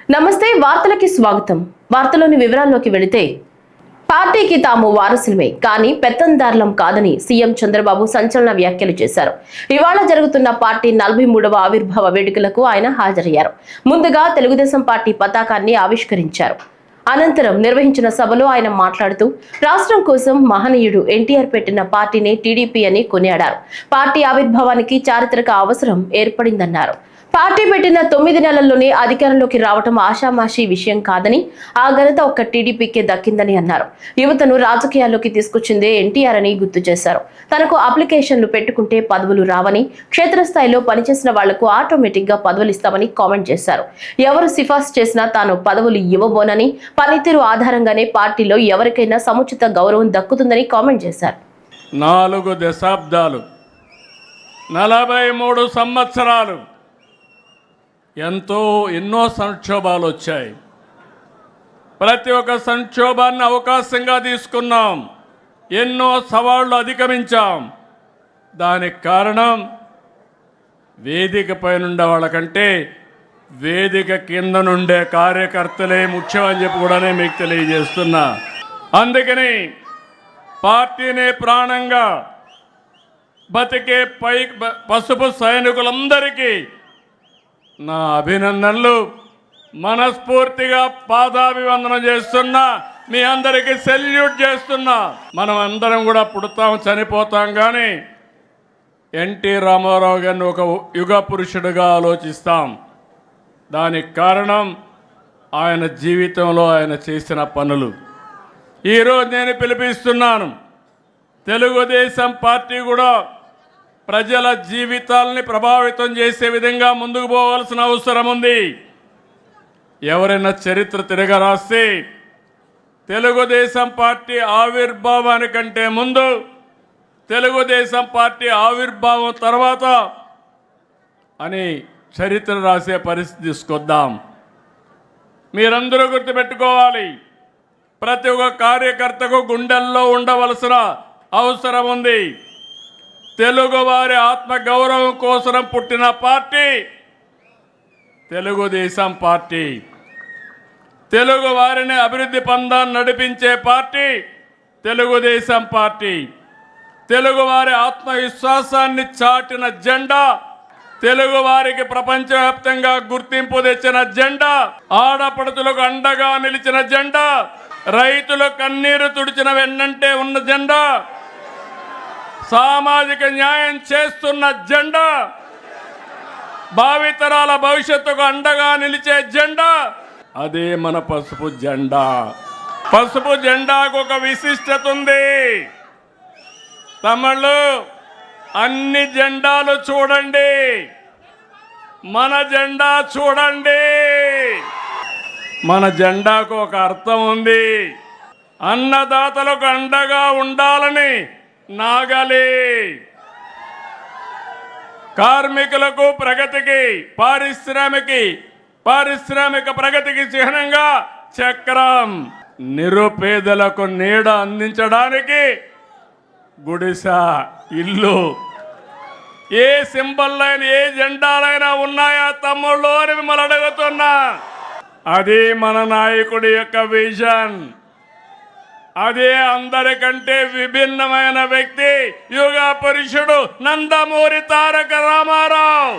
నమస్తే వార్తలకి స్వాగతం. వార్తలోని వివరాల్లోకి వెళితే పార్టీకి తాము వారసులమే కానీ పెత్తందారులం కాదని సీఎం చంద్రబాబు సంచలన వ్యాఖ్యలు చేశారు. ఇవాళ జరుగుతున్న పార్టీ 43వ ఆవిర్భావ వేడుకలకు ఆయన హాజరయ్యారు. ముందుగా తెలుగుదేశం పార్టీ పతాకాన్ని ఆవిష్కరించారు. అనంతరం నిర్వహించిన సభలో ఆయన మాట్లాడుతూ రాష్ట్రం కోసం మహనీయుడు ఎన్టీఆర్ పెట్టిన పార్టీని టీడీపీ అని కొనియాడారు. పార్టీ ఆవిర్భావానికి చారిత్రక అవసరం ఏర్పడిందన్నారు. పార్టీ పెట్టిన 9 నెలల్లోనే అధికారంలోకి రావటం ఆషామాషీ విషయం కాదని, ఆ ఘనత ఒక్క టీడీపీకే దక్కిందని అన్నారు. యువతను రాజకీయాల్లోకి తీసుకొచ్చిందే ఎన్టీఆర్ అని గుర్తు చేశారు. తనకు అప్లికేషన్లు పెట్టుకుంటే పదవులు రావని, క్షేత్రస్థాయిలో పనిచేసిన వాళ్లకు ఆటోమేటిక్ గా పదవులు ఇస్తామని కామెంట్ చేశారు. ఎవరు సిఫార్సు చేసినా తాను పదవులు ఇవ్వబోనని, పనితీరు ఆధారంగానే పార్టీలో ఎవరికైనా సముచిత గౌరవం దక్కుతుందని కామెంట్ చేశారు. 4 దశాబ్దాలు 43 సంవత్సరాలు ఎన్నో సంక్షోభాలు వచ్చాయి. ప్రతి ఒక్క సంక్షోభాన్ని అవకాశంగా తీసుకున్నాం. ఎన్నో సవాళ్లు అధిగమించాం. దానికి కారణం వేదిక పైనుండే వాళ్ళకంటే వేదిక కింద నుండే కార్యకర్తలే ముఖ్యమని చెప్పి కూడా మీకు తెలియజేస్తున్నా. అందుకని పార్టీనే ప్రాణంగా బతికే పసుపు సైనికులందరికీ నా అభినందనలు. మనస్ఫూర్తిగా పాదాభివందనం చేస్తున్నా. మీ అందరికీ సెల్యూట్ చేస్తున్నా. మనం అందరం కూడా పుడతాం, చనిపోతాం, కానీ ఎన్టీ రామారావు గారిని ఒక యుగ పురుషుడిగా ఆలోచిస్తాం. దానికి కారణం ఆయన జీవితంలో ఆయన చేసిన పనులు. ఈరోజు నేను పిలిపిస్తున్నాను, తెలుగుదేశం పార్టీ కూడా ప్రజల జీవితాలని ప్రభావితం చేసే విధంగా ముందుకు పోవాల్సిన అవసరం ఉంది. ఎవరైనా చరిత్ర తిరగరాస్తే తెలుగుదేశం పార్టీ ఆవిర్భావానికంటే ముందు, తెలుగుదేశం పార్టీ ఆవిర్భావం తర్వాత అని చరిత్ర రాసే పరిస్థితి తీసుకొద్దాం. మీరందరూ గుర్తుపెట్టుకోవాలి, ప్రతి ఒక్క కార్యకర్తకు గుండెల్లో ఉండవలసిన అవసరం ఉంది. తెలుగువారి ఆత్మగౌరవం కోసం పుట్టిన పార్టీ తెలుగుదేశం పార్టీ. తెలుగు వారిని అభివృద్ధి పందాన్ని నడిపించే పార్టీ తెలుగుదేశం పార్టీ. తెలుగువారి ఆత్మవిశ్వాసాన్ని చాటిన జెండా, తెలుగు వారికి ప్రపంచవ్యాప్తంగా గుర్తింపు తెచ్చిన జెండా, ఆడపడుతులకు అండగా నిలిచిన జెండా, రైతుల కన్నీరు తుడిచిన వెన్నంటే ఉన్న జెండా, సామాజిక న్యాయం చేస్తున్న జెండా, భావితరాల భవిష్యత్తుకు అండగా నిలిచే జెండా, అదే మన పసుపు జెండా. పసుపు జెండాకు ఒక విశిష్టత ఉంది. తమిళు అన్ని జెండాలు చూడండి, మన జెండా చూడండి. మన జెండాకు ఒక అర్థం ఉంది. అన్నదాతలకు అండగా ఉండాలని నాగలి, కార్మికులకు ప్రగతికి, పారిశ్రామిక ప్రగతికి చిహ్నంగా చక్రం, నిరుపేదలకు నీడ అందించడానికి గుడిస, ఇల్లు. ఏ సింబల్లైనా ఏ జెండాలైనా ఉన్నాయా తమ్ముళ్ళు అని మిమ్మల్ని అడుగుతున్నా. అది మన నాయకుడి యొక్క విజన్. అదే అందరికంటే విభిన్నమైన వ్యక్తి యుగ పురుషుడు నందమూరి తారక రామారావు.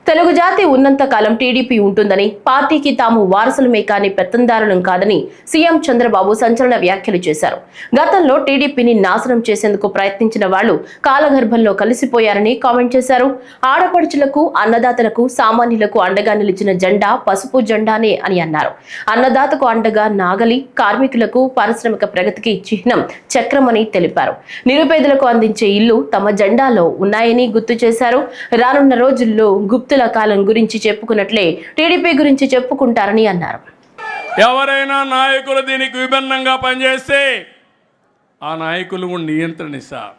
తెలుగు జాతి ఉన్నంత కాలం టీడీపీ ఉంటుందని, పార్టీకి తాము వారసులమే కానీ పెత్తందారులం కాదని సీఎం చంద్రబాబు సంచలన వ్యాఖ్యలు చేశారు. గతంలో టీడీపీని నాశనం చేసేందుకు ప్రయత్నించిన వాళ్లు కాలగర్భంలో కలిసిపోయారని కామెంట్ చేశారు. ఆడపడుచులకు, అన్నదాతలకు, సామాన్యులకు అండగా నిలిచిన జెండా పసుపు జెండానే అని అన్నారు. అన్నదాతకు అండగా నాగలి, కార్మికులకు పారిశ్రామిక ప్రగతికి చిహ్నం చక్రమని తెలిపారు. నిరుపేదలకు అందించే ఇల్లు తమ జెండాలో ఉన్నాయని గుర్తు చేశారు. రానున్న రోజుల్లో గుప్తుల కాలం గురించి చెప్పుకున్నట్లే టీడీపీ గురించి చెప్పుకుంటారని అన్నారు. ఎవరైనా నాయకులు దీనికి విభిన్నంగా పనిచేస్తే ఆ నాయకులు నియంత్రణిస్తారు.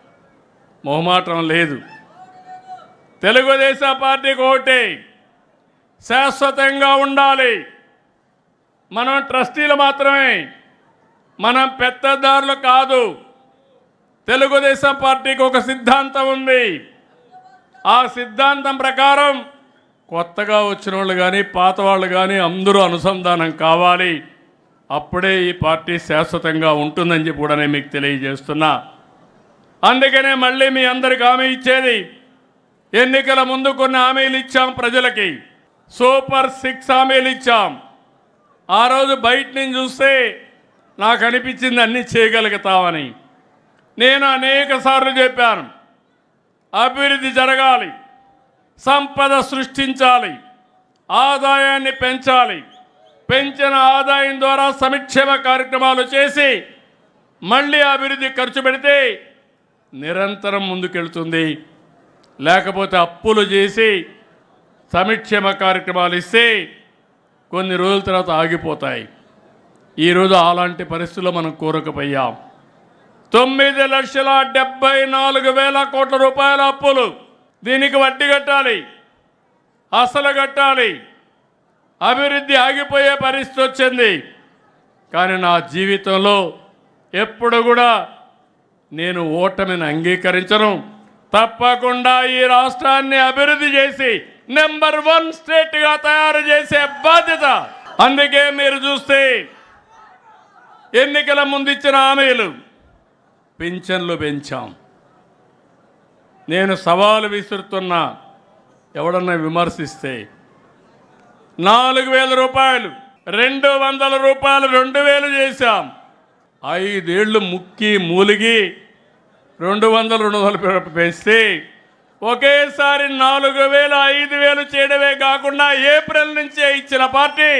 మొహమాటం లేదు. తెలుగుదేశం పార్టీకి ఒకటే, శాశ్వతంగా ఉండాలి. మనం ట్రస్టీలు మాత్రమే, మనం పెత్తదారులు కాదు. తెలుగుదేశం పార్టీకి ఒక సిద్ధాంతం ఉంది. ఆ సిద్ధాంతం ప్రకారం కొత్తగా వచ్చిన వాళ్ళు కానీ పాత వాళ్ళు కానీ అందరూ అనుసంధానం కావాలి. అప్పుడే ఈ పార్టీ శాశ్వతంగా ఉంటుందని చెప్పి కూడా నేను మీకు తెలియజేస్తున్నా. అందుకనే మళ్ళీ మీ అందరికి హామీ ఇచ్చేది, ఎన్నికల ముందు కొన్ని హామీలు ఇచ్చాం ప్రజలకి, సూపర్ 6 హామీలు ఇచ్చాం. ఆ రోజు బయట నుంచి చూస్తే నాకు అనిపించింది అన్నీ చేయగలుగుతామని. నేను అనేక సార్లు చెప్పాను, అభివృద్ధి జరగాలి, సంపద సృష్టించాలి, ఆదాయాన్ని పెంచాలి, పెంచిన ఆదాయం ద్వారా సంక్షేమ కార్యక్రమాలు చేసి మళ్ళీ అభివృద్ధి ఖర్చు పెడితే నిరంతరం ముందుకెళ్తుంది. లేకపోతే అప్పులు చేసి సంక్షేమ కార్యక్రమాలు ఇస్తే కొన్ని రోజుల తర్వాత ఆగిపోతాయి. ఈరోజు అలాంటి పరిస్థితుల్లో మనం కూరకపోయాం. 9,74,000 కోట్ల రూపాయల అప్పులు. దీనికి వడ్డీ కట్టాలి, అసలు కట్టాలి. అభివృద్ధి ఆగిపోయే పరిస్థితి వచ్చింది. కానీ నా జీవితంలో ఎప్పుడు కూడా నేను ఓటమిని అంగీకరించను. తప్పకుండా ఈ రాష్ట్రాన్ని అభివృద్ధి చేసి నెంబర్ 1 స్టేట్గా తయారు చేసే బాధ్యత. అందుకే మీరు చూస్తే ఎన్నికల ముందు ఇచ్చిన హామీలు, పింఛన్లు పెంచాం. నేను సవాలు విసురుతున్నా, ఎవడన్నా విమర్శిస్తే 4,000 రూపాయలు 200 రూపాయలు 2,000 చేశాం. 5 ఏళ్ళు ముక్కి మూలిగి 200 పెంచితే ఒకేసారి 4,000 5,000 చేయడమే కాకుండా ఏప్రిల్ నుంచే ఇచ్చిన పార్టీ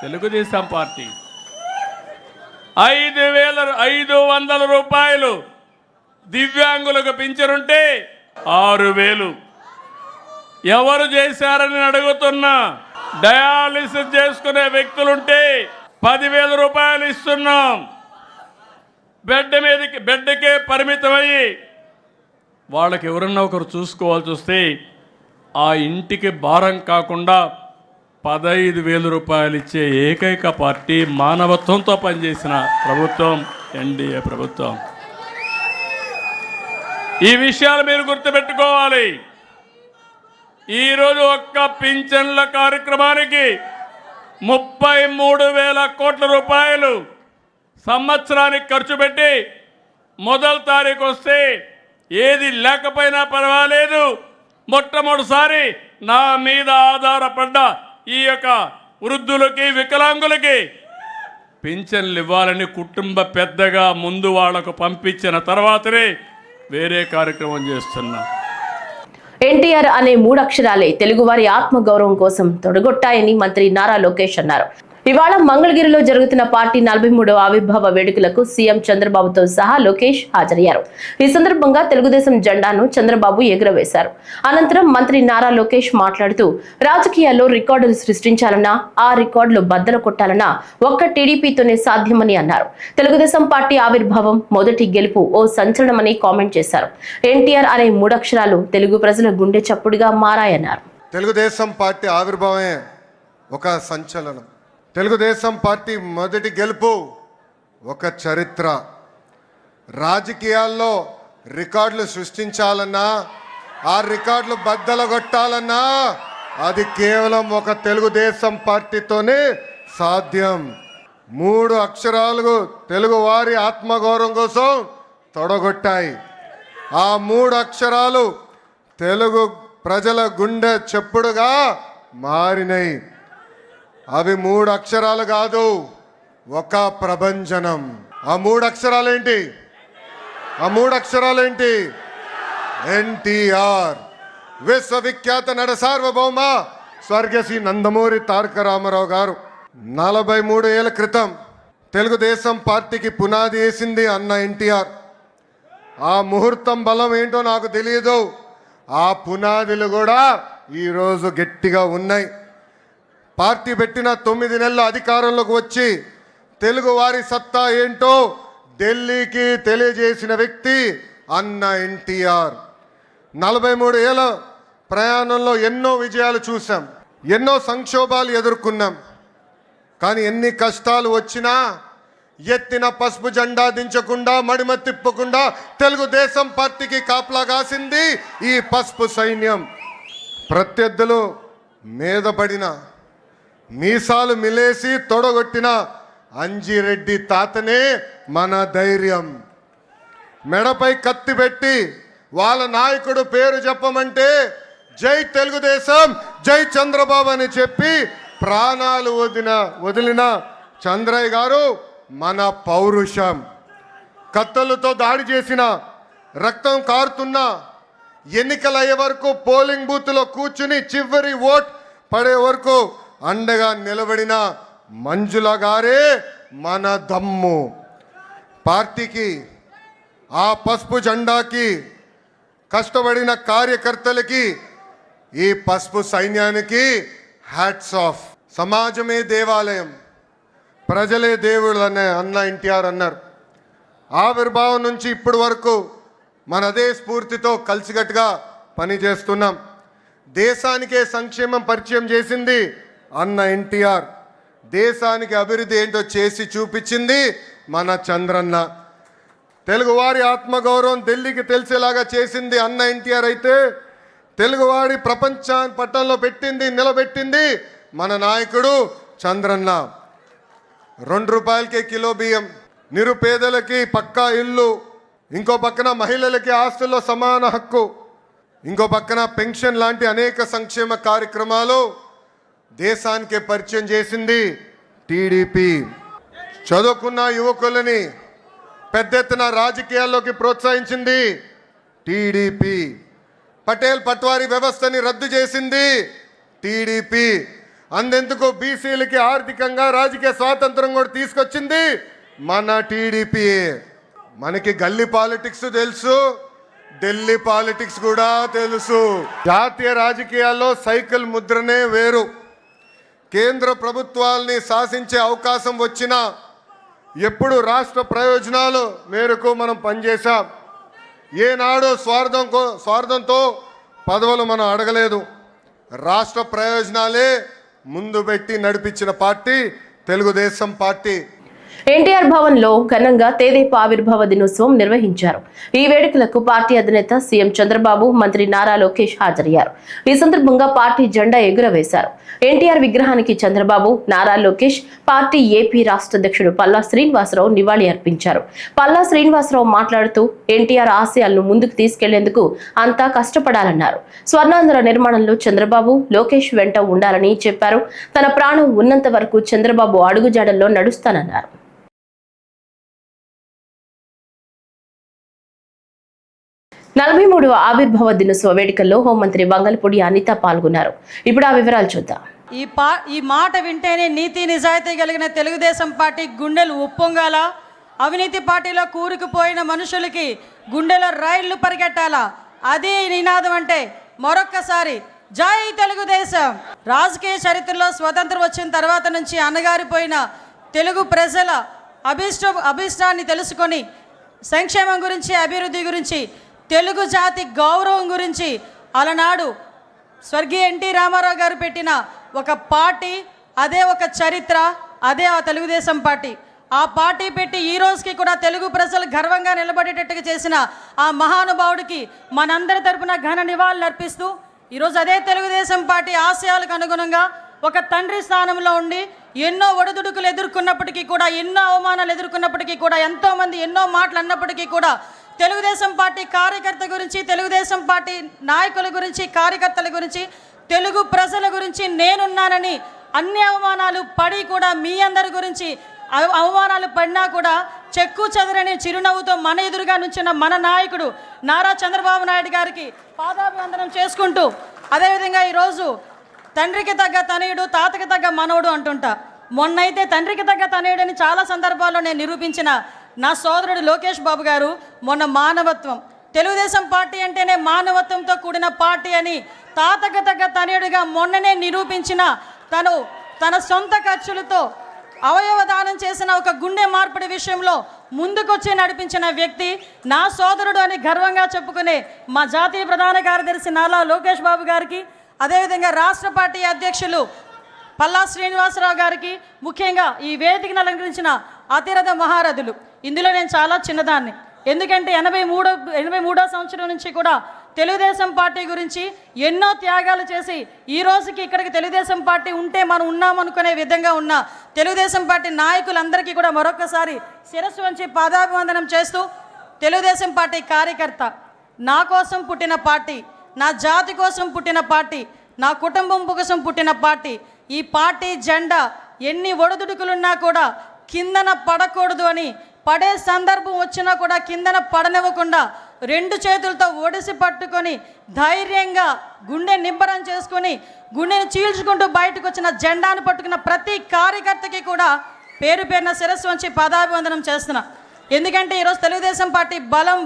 తెలుగుదేశం పార్టీ. 5,500 రూపాయలు దివ్యాంగులకు పింఛనుంటే 6,000 ఎవరు చేశారని అడుగుతున్నా. డయాలిసిస్ చేసుకునే వ్యక్తులుంటే 10,000 రూపాయలు ఇస్తున్నాం. బెడ్కే పరిమితమయ్యి వాళ్ళకి ఎవరన్నా ఒకరు చూసుకోవాల్సి వస్తే ఆ ఇంటికి భారం కాకుండా 15,000 రూపాయలు ఇచ్చే ఏకైక పార్టీ మానవత్వంతో పనిచేసిన ప్రభుత్వం ఎన్డీఏ ప్రభుత్వం. ఈ విషయాలు మీరు గుర్తుపెట్టుకోవాలి. ఈరోజు ఒక్క పింఛన్ల కార్యక్రమానికి 33,000 కోట్ల రూపాయలు సంవత్సరానికి ఖర్చు పెట్టి మొదటి తారీఖు వస్తే ఏది లేకపోయినా పర్వాలేదు, మొట్టమొదటిసారి నా మీద ఆధారపడ్డ ఈ యొక్క వృద్ధులకి వికలాంగులకి పింఛన్లు ఇవ్వాలని కుటుంబ పెద్దగా ముందు వాళ్లకు పంపించిన తర్వాతనే వేరే కార్యక్రమం చేస్తున్నా. ఎన్టీఆర్ అనే 3 అక్షరాలే తెలుగువారి ఆత్మగౌరవం కోసం తొడగొట్టాయని మంత్రి నారా లోకేష్ అన్నారు. ఇవాళ మంగళగిరిలో జరుగుతున్న పార్టీ 43వ ఆవిర్భావ వేడుకలకు సీఎం చంద్రబాబుతో సహా లోకేష్ హాజరయ్యారు. ఈ సందర్భంగా తెలుగుదేశం జెండాను చంద్రబాబు ఎగురవేశారు. అనంతరం మంత్రి నారా లోకేష్ మాట్లాడుతూ, రాజకీయాల్లో రికార్డులు సృష్టించాలన్నా, ఆ రికార్డులు బద్దలు కొట్టాలన్నా ఒక్క టీడీపీతోనే సాధ్యమని అన్నారు. తెలుగుదేశం పార్టీ ఆవిర్భావం మొదటి గెలుపు ఓ సంచలనమని కామెంట్ చేశారు. ఎన్టీఆర్ అనే 3 అక్షరాలు తెలుగు ప్రజల గుండె చప్పుడుగా మారాయన్నారు. తెలుగుదేశం పార్టీ ఆవిర్భావమే ఒక సంచలనం. తెలుగుదేశం పార్టీ మొదటి గెలుపు ఒక చరిత్ర. రాజకీయాల్లో రికార్డులు సృష్టించాలన్నా, ఆ రికార్డులు బద్దలగొట్టాలన్నా అది కేవలం ఒక తెలుగుదేశం పార్టీతోనే సాధ్యం. 3 అక్షరాలు తెలుగువారి ఆత్మగౌరవం కోసం తొడగొట్టాయి. ఆ 3 అక్షరాలు తెలుగు ప్రజల గుండె చెప్పుడుగా మారినాయి. అవి 3 అక్షరాలు కాదు, ఒక ప్రభంజనం. ఆ 3 అక్షరాలేంటి? ఆ 3 అక్షరాలేంటి? ఎన్టీఆర్. విశ్వవిఖ్యాత నట సార్వభౌమ స్వర్గశ్రీ నందమూరి తారక రామారావు గారు 43 ఏళ్ల క్రితం తెలుగుదేశం పార్టీకి పునాది వేసింది అన్న ఎన్టీఆర్. ఆ ముహూర్తం బలం ఏంటో నాకు తెలియదు. ఆ పునాదులు కూడా ఈరోజు గట్టిగా ఉన్నాయి. పార్టీ పెట్టిన 9 నెలల అధికారంలోకి వచ్చి తెలుగు వారి సత్తా ఏంటో ఢిల్లీకి తెలియజేసిన వ్యక్తి అన్న ఎన్టీఆర్. 43 ఏళ్ళ ప్రయాణంలో ఎన్నో విజయాలు చూసాం, ఎన్నో సంక్షోభాలు ఎదుర్కొన్నాం. కానీ ఎన్ని కష్టాలు వచ్చినా ఎత్తిన పసుపు జెండా దించకుండా, మడిమ తిప్పకుండా తెలుగుదేశం పార్టీకి కాపలా కాసింది ఈ పసుపు సైన్యం. ప్రత్యర్థులు మీద పడిన మీసాలు మిలేసి తొడగొట్టిన అంజిరెడ్డి తాతనే మన ధైర్యం. మెడపై కత్తి పెట్టి వాళ్ళ నాయకుడు పేరు చెప్పమంటే జై తెలుగుదేశం, జై చంద్రబాబు అని చెప్పి ప్రాణాలు వదిలిన చంద్రయ్య గారు మన పౌరుషం. కత్తులతో దాడి చేసిన, రక్తం కారుతున్న, ఎన్నికలయ్యే వరకు పోలింగ్ బూత్లో కూర్చుని చివరి ఓట్ పడే వరకు అండగా నిలబడిన మంజుల గారే మన దమ్ము. పార్టీకి, ఆ పసుపు జెండాకి కష్టపడిన కార్యకర్తలకి, ఈ పసుపు సైన్యానికి హ్యాట్స్ ఆఫ్. సమాజమే దేవాలయం, ప్రజలే దేవుడు అనే అన్న ఎన్టీఆర్ అన్నారు. ఆవిర్భావం నుంచి ఇప్పటి వరకు మన అదే స్ఫూర్తితో కలిసికట్టుగా పనిచేస్తున్నాం. దేశానికే సంక్షేమం పరిచయం చేసింది అన్న ఎన్టీఆర్. దేశానికి అభివృద్ధి ఏంటో చేసి చూపించింది మన చంద్రన్న. తెలుగువారి ఆత్మగౌరవం ఢిల్లీకి తెలిసేలాగా చేసింది అన్న ఎన్టీఆర్ అయితే, తెలుగువాడి ప్రపంచాన్ని పట్టణంలో పెట్టింది, నిలబెట్టింది మన నాయకుడు చంద్రన్న. 2 రూపాయలకే కిలో బియ్యం, నిరుపేదలకి పక్కా ఇల్లు, ఇంకో పక్కన మహిళలకి ఆస్తుల్లో సమాన హక్కు, ఇంకో పక్కన పెన్షన్ లాంటి అనేక సంక్షేమ కార్యక్రమాలు దేశానికి పరిచయం చేసింది టీడీపీ. చదువుకున్న యువకులని పెద్ద ఎత్తున రాజకీయాల్లోకి ప్రోత్సహించింది టీడీపీ. పటేల్ పట్వారీ వ్యవస్థని రద్దు చేసింది టీడీపీ. అందెందుకు బీసీలకి ఆర్థికంగా రాజకీయ స్వాతంత్రం కూడా తీసుకొచ్చింది మన టీడీపీ. మనకి గల్లీ పాలిటిక్స్ తెలుసు, ఢిల్లీ పాలిటిక్స్ కూడా తెలుసు. జాతీయ రాజకీయాల్లో సైకిల్ ముద్రనే వేరు. కేంద్ర ప్రభుత్వాల్ని శాసించే అవకాశం వచ్చినా ఎప్పుడు రాష్ట్ర ప్రయోజనాలు మేరకు మనం పనిచేశాం. ఏనాడు స్వార్థంతో పదవులు మనం అడగలేదు. రాష్ట్ర ప్రయోజనాలే ముందు పెట్టి నడిపించిన పార్టీ తెలుగుదేశం పార్టీ. ఎన్టీఆర్ భవన్ లో ఘనంగా తెదేపా ఆవిర్భావ దినోత్సవం నిర్వహించారు. ఈ వేడుకలకు పార్టీ అధినేత సీఎం చంద్రబాబు, మంత్రి నారా లోకేష్ హాజరయ్యారు. ఈ సందర్భంగా పార్టీ జెండా ఎగురవేశారు. ఎన్టీఆర్ విగ్రహానికి చంద్రబాబు, నారా లోకేష్, పార్టీ ఏపీ రాష్ట్ర అధ్యక్షుడు పల్లా శ్రీనివాసరావు నివాళి అర్పించారు. పల్లా శ్రీనివాసరావు మాట్లాడుతూ ఎన్టీఆర్ ఆశయాలను ముందుకు తీసుకెళ్లేందుకు అంతా కష్టపడాలన్నారు. స్వర్ణాంధ్ర నిర్మాణంలో చంద్రబాబు, లోకేష్ వెంట ఉండాలని చెప్పారు. తన ప్రాణం ఉన్నంత వరకు చంద్రబాబు అడుగుజాడల్లో నడుస్తానన్నారు. 43వ ఆవిర్భావ దినోత్సవ వేడుకల్లో హోంమంత్రి వంగలపూడి అనిత పాల్గొన్నారు. ఇప్పుడు ఆ వివరాలు చూద్దాం. ఈ మాట వింటేనే నీతి నిజాయితీ కలిగిన తెలుగుదేశం పార్టీ గుండెలు ఉప్పొంగాల. అవినీతి పార్టీలో కూరుకుపోయిన మనుషులకి గుండెలో రైళ్లు పరిగెట్టాలా. అదే నినాదం అంటే మరొక్కసారి జై తెలుగుదేశం. రాజకీయ చరిత్రలో స్వతంత్రం వచ్చిన తర్వాత నుంచి అణగారిపోయిన తెలుగు ప్రజల అభిష్టాన్ని తెలుసుకొని సంక్షేమం గురించి, అభివృద్ధి గురించి, తెలుగు జాతి గౌరవం గురించి అలనాడు స్వర్గీయ ఎన్టీ రామారావు గారు పెట్టిన ఒక పార్టీ, అదే ఒక చరిత్ర, అదే ఆ తెలుగుదేశం పార్టీ. ఆ పార్టీ పెట్టి ఈ రోజుకి కూడా తెలుగు ప్రజలు గర్వంగా నిలబడేటట్టుగా చేసిన ఆ మహానుభావుడికి మనందరి తరపున ఘన నివాళులు అర్పిస్తూ ఈరోజు అదే తెలుగుదేశం పార్టీ ఆశయాలకు అనుగుణంగా ఒక తండ్రి స్థానంలో ఉండి ఎన్నో ఒడిదుడుకులు ఎదుర్కొన్నప్పటికీ కూడా, ఎన్నో అవమానాలు ఎదుర్కొన్నప్పటికీ కూడా, ఎంతోమంది ఎన్నో మాటలు అన్నప్పటికీ కూడా తెలుగుదేశం పార్టీ కార్యకర్త గురించి, తెలుగుదేశం పార్టీ నాయకుల గురించి, కార్యకర్తల గురించి, తెలుగు ప్రజల గురించి నేనున్నానని అన్ని అవమానాలు పడి కూడా మీ అందరి గురించి అవమానాలు పడినా కూడా చెక్కు చెదరని చిరునవ్వుతో మన ఎదురుగా నుంచిన మన నాయకుడు నారా చంద్రబాబు నాయుడు గారికి పాదాభివందనం చేసుకుంటూ, అదేవిధంగా ఈరోజు తండ్రికి తగ్గ తనయుడు, తాతకి తగ్గ మనవడు అంటుంటా. మొన్నైతే తండ్రికి తగ్గ తనయుడని చాలా సందర్భాల్లో నేను నిరూపించిన నా సోదరుడు లోకేష్ బాబు గారు మొన్న మానవత్వం, తెలుగుదేశం పార్టీ అంటేనే మానవత్వంతో కూడిన పార్టీ అని తాతకు తగ్గ తనయుడిగా మొన్ననే నిరూపించిన తన సొంత ఖర్చులతో అవయవ దానం చేసిన ఒక గుండె మార్పిడి విషయంలో ముందుకొచ్చి నడిపించిన వ్యక్తి నా సోదరుడు అని గర్వంగా చెప్పుకునే మా జాతీయ ప్రధాన కార్యదర్శి నారా లోకేష్ బాబు గారికి, అదేవిధంగా రాష్ట్ర పార్టీ అధ్యక్షులు పల్లా శ్రీనివాసరావు గారికి, ముఖ్యంగా ఈ వేదికను అలంకరించిన అతిరథ మహారథులు. ఇందులో నేను చాలా చిన్నదాన్ని. ఎందుకంటే 83వ సంవత్సరం నుంచి కూడా తెలుగుదేశం పార్టీ గురించి ఎన్నో త్యాగాలు చేసి ఈ రోజుకి ఇక్కడికి తెలుగుదేశం పార్టీ ఉంటే మనం ఉన్నామనుకునే విధంగా ఉన్న తెలుగుదేశం పార్టీ నాయకులందరికీ కూడా మరొకసారి శిరస్సు వంచి పాదాభివందనం చేస్తూ, తెలుగుదేశం పార్టీ కార్యకర్త, నా కోసం పుట్టిన పార్టీ, నా జాతి కోసం పుట్టిన పార్టీ, నా కుటుంబం కోసం పుట్టిన పార్టీ, ఈ పార్టీ జెండా ఎన్ని ఒడిదుడుకులున్నా కూడా కిందన పడకూడదు అని, పడే సందర్భం వచ్చినా కూడా కిందన పడనివ్వకుండా 2 చేతులతో ఒడిసి పట్టుకొని ధైర్యంగా గుండె నిబ్బరం చేసుకొని గుండెని చీల్చుకుంటూ బయటకు వచ్చిన జెండాను పట్టుకున్న ప్రతి కార్యకర్తకి కూడా పేరు పేరున శిరస్సు వంచి పాదాభివందనం చేస్తున్నా. ఎందుకంటే ఈరోజు తెలుగుదేశం పార్టీ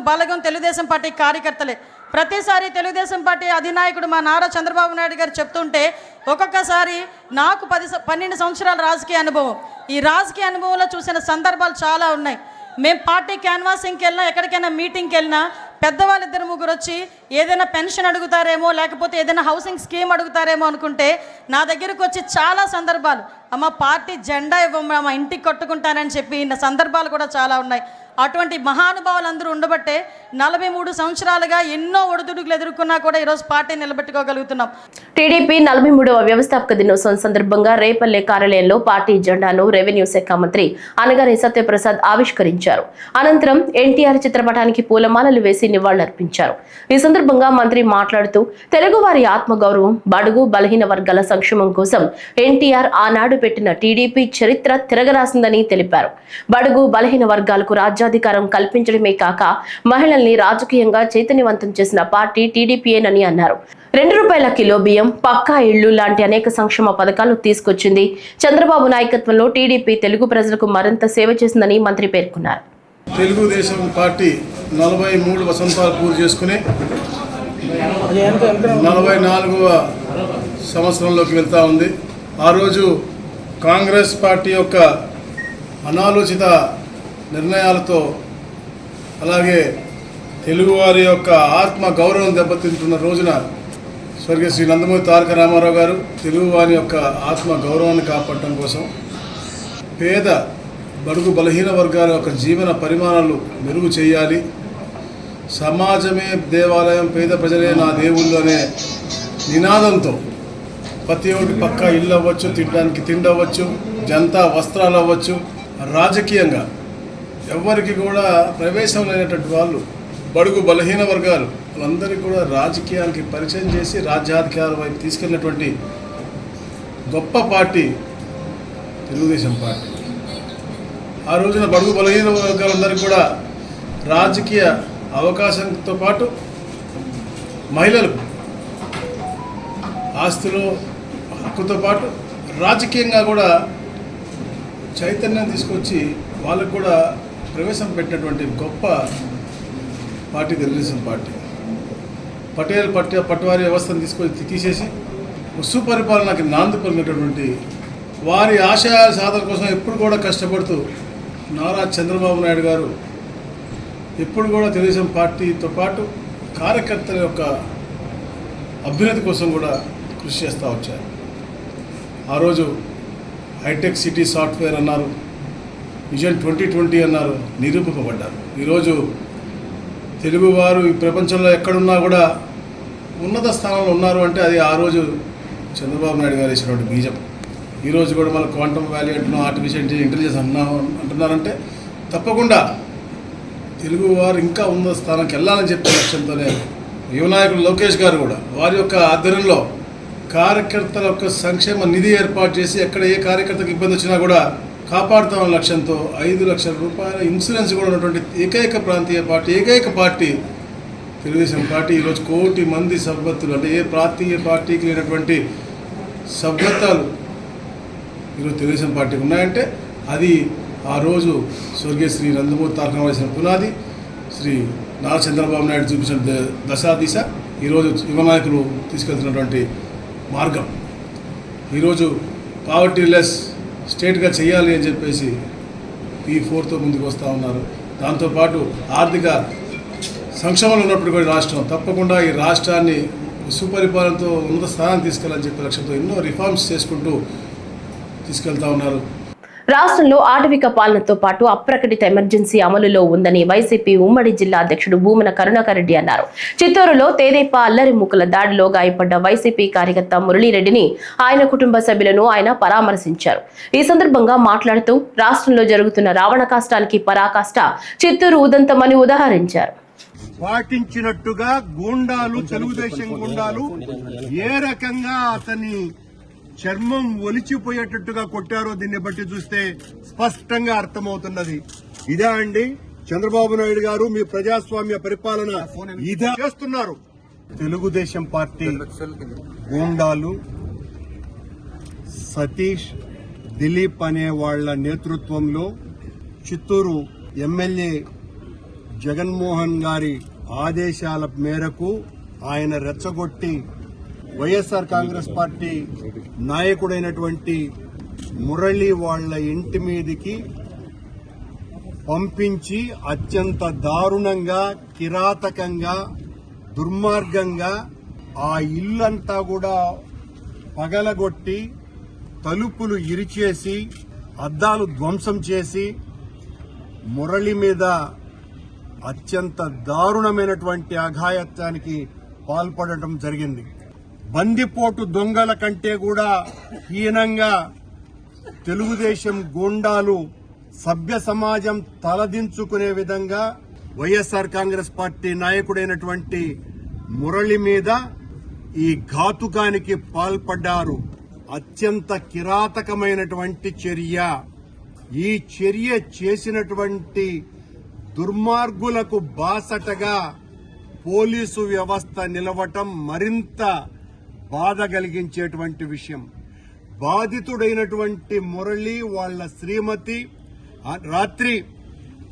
బలగం తెలుగుదేశం పార్టీ కార్యకర్తలే. ప్రతిసారి తెలుగుదేశం పార్టీ అధినాయకుడు మా నారా చంద్రబాబు నాయుడు గారు చెప్తుంటే ఒక్కొక్కసారి నాకు 12 సంవత్సరాల రాజకీయ అనుభవం, ఈ రాజకీయ అనుభవంలో చూసిన సందర్భాలు చాలా ఉన్నాయి. మేము పార్టీ క్యాన్వాసింగ్కి వెళ్ళినా, ఎక్కడికైనా మీటింగ్కి వెళ్ళినా పెద్దవాళ్ళు 2-3 వచ్చి ఏదైనా పెన్షన్ అడుగుతారేమో, లేకపోతే ఏదైనా హౌసింగ్ స్కీమ్ అడుగుతారేమో అనుకుంటే నా దగ్గరకు వచ్చి చాలా సందర్భాలు, అమ్మ పార్టీ జెండా ఇవ్వమ్మా, మా ఇంటికి కట్టుకుంటానని చెప్పి సందర్భాలు కూడా చాలా ఉన్నాయి. అటువంటి మహానుభావులు అందరూ ఉండబట్టే 43 సంవత్సరాలుగా ఎన్నో ఒడిదుడుకులు ఎదుర్కొన్నా కూడా ఈరోజు పార్టీ నిలబెట్టుకోగలుగుతున్నాం. టీడీపీ 43వ వ్యవస్థాపక దినోత్సవం సందర్భంగా రేపల్లె కార్యాలయంలో పార్టీ జెండాను రెవెన్యూ శాఖ మంత్రి అనగాని సత్యప్రసాద్ ఆవిష్కరించారు. అనంతరం ఎన్టీఆర్ చిత్రపటానికి పూలమాలలు వేసి నివాళులర్పించారు. ఈ సందర్భంగా మంత్రి మాట్లాడుతూ, తెలుగువారి ఆత్మగౌరవం, బడుగు బలహీన వర్గాల సంక్షేమం కోసం ఎన్టీఆర్ ఆనాడు పెట్టిన టీడీపీ చరిత్ర తిరగరాసిందని తెలిపారు. బడుగు బలహీన వర్గాలకు రాజ్యాధికారం కల్పించడమే కాక మహిళల్ని రాజకీయంగా చైతన్యవంతం చేసిన పార్టీ టీడీపీయేనని అన్నారు. 2 రూపాయల కిలో బియ్యం, పక్కా ఇళ్లు లాంటి అనేక సంక్షేమ పథకాలు తీసుకొచ్చింది. చంద్రబాబు నాయకత్వంలో టీడీపీ తెలుగు ప్రజలకు మరింత సేవ చేసిందని మంత్రి పేర్కొన్నారు. తెలుగుదేశం పార్టీ 43 వసంతాలు పూర్తి చేసుకుని 44వ సంవత్సరంలోకి వెళ్తూ ఉంది. ఆ రోజు కాంగ్రెస్ పార్టీ యొక్క అనాలోచిత నిర్ణయాలతో, అలాగే తెలుగువారి యొక్క ఆత్మ గౌరవం దెబ్బతింటున్న రోజున స్వర్గీయ శ్రీ నందమూరి తారక రామారావు గారు తెలుగువారి యొక్క ఆత్మ గౌరవాన్ని కాపాడటం కోసం పేద బడుగు బలహీన వర్గాల యొక్క జీవన పరిమాణాలు మెరుగు చేయాలి, సమాజమే దేవాలయం, పేద ప్రజలే నా దేవుళ్ళు అనే నినాదంతో ప్రతి ఒక్కటి పక్కా ఇల్లు అవ్వచ్చు, తినడానికి తిండి అవ్వచ్చు, జనతా వస్త్రాలు అవ్వచ్చు, రాజకీయంగా ఎవరికి కూడా ప్రవేశం లేనటువంటి వాళ్ళు బడుగు బలహీన వర్గాలు వాళ్ళందరికీ కూడా రాజకీయానికి పరిచయం చేసి రాజ్యాధికారం వైపు తీసుకెళ్ళినటువంటి గొప్ప పార్టీ తెలుగుదేశం పార్టీ. ఆ రోజున బడుగు బలహీన వర్గాలందరికీ కూడా రాజకీయ అవకాశంతో పాటు మహిళలకు ఆస్తులు హక్కుతో పాటు రాజకీయంగా కూడా చైతన్యం తీసుకొచ్చి వాళ్ళకు కూడా ప్రవేశం పెట్టినటువంటి గొప్ప పార్టీ తెలుగుదేశం పార్టీ. పట్టువారి వ్యవస్థను తీసుకొచ్చి తీసేసి సుపరిపాలనకి నాంది పలికినటువంటి వారి ఆశయాల సాధన కోసం ఎప్పుడు కూడా కష్టపడుతూ నారా చంద్రబాబు నాయుడు గారు ఎప్పుడు కూడా తెలుగుదేశం పార్టీతో పాటు కార్యకర్తల యొక్క అభ్యున్నతి కోసం కూడా కృషి చేస్తూ వచ్చారు. ఆ రోజు హైటెక్ సిటీ సాఫ్ట్వేర్ అన్నారు, విజన్ 2020 అన్నారు, నిరూపింపబడ్డారు. ఈరోజు తెలుగువారు ఈ ప్రపంచంలో ఎక్కడున్నా కూడా ఉన్నత స్థానంలో ఉన్నారు అంటే అది ఆ రోజు చంద్రబాబు నాయుడు గారు వేసినటువంటి బీజం. ఈరోజు కూడా మన క్వాంటమ్ వ్యాలీ అంటున్నాం, ఆర్టిఫిషియల్ ఇంటెలిజెన్స్ అంటున్నారంటే తప్పకుండా తెలుగువారు ఇంకా ఉన్నత స్థానానికి వెళ్ళాలని చెప్పే లక్ష్యంతోనే యువనాయకుడు లోకేష్ గారు కూడా వారి యొక్క ఆధ్వర్యంలో కార్యకర్తల యొక్క సంక్షేమ నిధి ఏర్పాటు చేసి ఎక్కడ ఏ కార్యకర్తకు ఇబ్బంది వచ్చినా కూడా కాపాడుతామన్న లక్ష్యంతో 5 లక్షల రూపాయల ఇన్సూరెన్స్ కూడా ఉన్నటువంటి ఏకైక ప్రాంతీయ పార్టీ, ఏకైక పార్టీ తెలుగుదేశం పార్టీ. ఈరోజు 1 కోటి మంది సభ్యత్తులు, అంటే ఏ ప్రాంతీయ పార్టీకి లేనటువంటి సభ్యత్వాలు ఈరోజు తెలుగుదేశం పార్టీకి ఉన్నాయంటే అది ఆ రోజు స్వర్గీయ శ్రీ నందమూరి తారక రామారావు వేసిన పునాది, శ్రీ నారా చంద్రబాబు నాయుడు చూపించిన దశ ఈరోజు యువ నాయకులు తీసుకెళ్తున్నటువంటి మార్గం. ఈరోజు పావర్టీ లెస్ స్టేట్గా చేయాలి అని చెప్పేసి P4తో ముందుకు వస్తూ ఉన్నారు. దాంతోపాటు ఆర్థిక సంక్షేమంలో ఉన్నప్పుడు కూడా రాష్ట్రం తప్పకుండా ఈ రాష్ట్రాన్ని సుపరిపాలనతో ఉన్నత స్థానాన్ని తీసుకెళ్ళాలని చెప్పే లక్ష్యంతో ఎన్నో రిఫార్మ్స్ చేసుకుంటూ తీసుకెళ్తా ఉన్నారు. రాష్ట్రంలో ఆటవిక పాలనతో పాటు అప్రకటిత ఎమర్జెన్సీ అమలులో ఉందని వైసీపీ ఉమ్మడి జిల్లా అధ్యక్షుడు భూమన కరుణాకర్ రెడ్డి అన్నారు. చిత్తూరులో తేదేపా అల్లరి మూకల దాడిలో గాయపడ్డ వైసీపీ కార్యకర్త మురళీరెడ్డిని ఆయన కుటుంబ సభ్యులను ఆయన పరామర్శించారు. ఈ సందర్భంగా మాట్లాడుతూ రాష్ట్రంలో జరుగుతున్న రావణ కాష్టానికి పరాకాష్ట చిత్తూరు ఉదంతమని ఉదాహరించారు. పాటించినట్టుగా గూండాలు, తెలుగుదేశం గూండాలు ఏ రకంగా అతని చర్మం ఒలిచిపోయేటట్టుగా కొట్టారో దీన్ని బట్టి చూస్తే స్పష్టంగా అర్థమవుతున్నది. ఇదే అండి చంద్రబాబు నాయుడు గారు మీ ప్రజాస్వామ్య పరిపాలన ఇదే చేస్తున్నారు. తెలుగుదేశం పార్టీ గూండాలు సతీష్, దిలీప్ అనే వాళ్ల నేతృత్వంలో చిత్తూరు ఎమ్మెల్యే జగన్మోహన్ గారి ఆదేశాల మేరకు ఆయన రెచ్చగొట్టి వైఎస్ఆర్ కాంగ్రెస్ పార్టీ నాయకుడైనటువంటి మురళి వాళ్ల ఇంటి మీదికి పంపించి అత్యంత దారుణంగా, కిరాతకంగా, దుర్మార్గంగా ఆ ఇల్లంతా కూడా పగలగొట్టి తలుపులు ఇరిచేసి అద్దాలు ధ్వంసం చేసి మురళి మీద అత్యంత దారుణమైనటువంటి అఘాయత్వానికి పాల్పడటం జరిగింది. బందిపోటు దొంగల కంటే కూడా హీనంగా తెలుగుదేశం గూండాలు సభ్య సమాజం తలదించుకునే విధంగా వైఎస్ఆర్ కాంగ్రెస్ పార్టీ నాయకుడైనటువంటి మురళి మీద ఈ ఘాతుకానికి పాల్పడ్డారు. అత్యంత కిరాతకమైనటువంటి చర్య. ఈ చర్య చేసినటువంటి దుర్మార్గులకు బాసటగా పోలీసు వ్యవస్థ నిలవటం మరింత బాధ కలిగించేటువంటి విషయం. బాధితుడైనటువంటి మురళి వాళ్ల శ్రీమతి రాత్రి